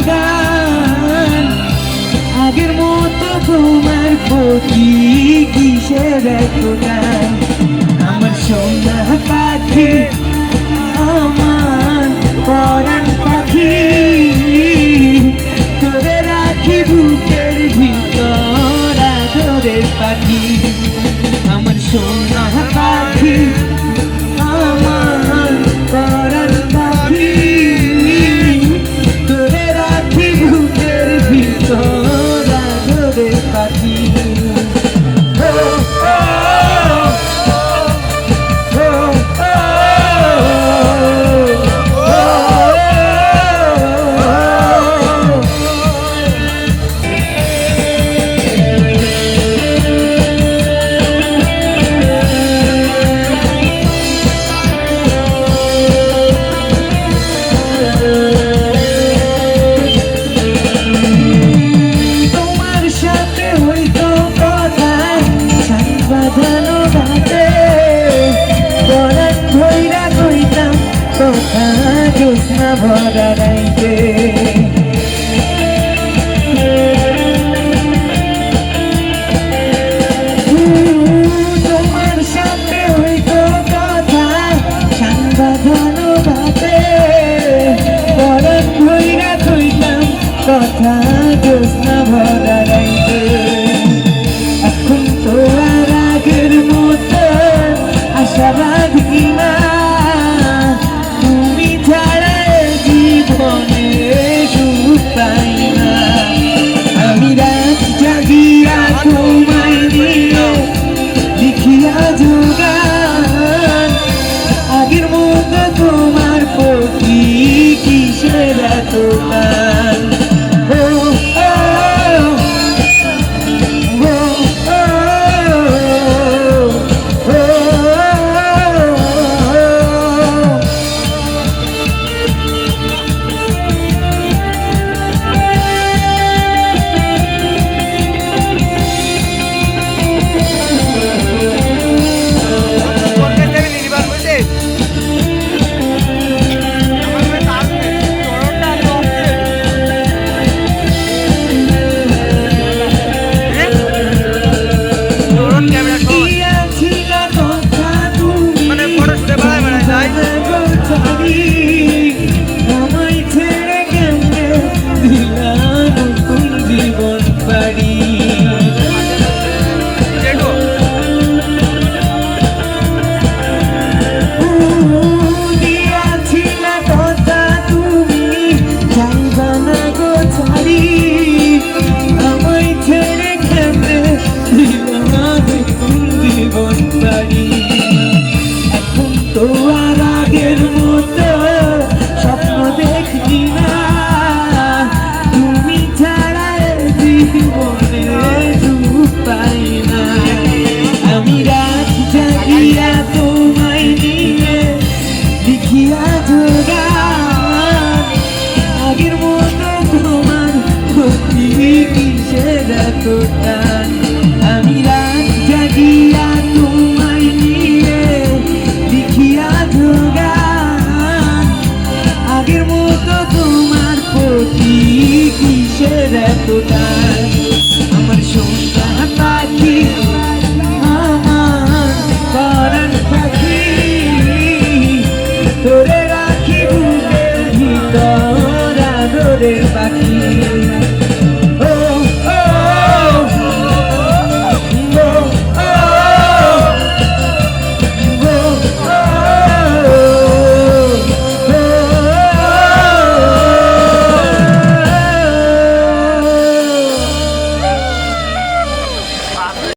গান, আগের মতো তোমার প্রতি কিসের এত গান। আমার সোনা পাখি, আমার পরাণ পাখি, তোরে রাখি বুকের ভিতর আদরের পাখি। আমার সোনা পাখি, আমার পরাণ পাখি, তোরে রাখি বুকের ভিতর আদরের পাখি। জ্যোৎস্না ভরা রাইতে তোমার সাথে হইতো কথা, সাংবাদানো রাতে পরাণ ভইরা কইতাম কথা জ্যোৎস্না ভরা রাইতে। এখন তো আর আগের মতো আশা রাখি না, আমি রাত জাগিয়া তোমায় নিয়ে লিখিয়া যোগান, আগের মতো তোমার প্রতি কিসের এত গান। এখন তো আর আগের মতো স্বপ্ন দেখি না, তুমি ছাড়া জীবনে সুখ পাই না। আমি রাত জাগিয়া তোমায় নিয়ে লিখিয়া যোগান, আগের মতো তোমার প্রতি কিসের এত টান। আমি রাত জাগিয়া তোমায় নিয়ে লিখিয়া যোগান, আগের মতো তোমার প্রতি কিসের এত টান।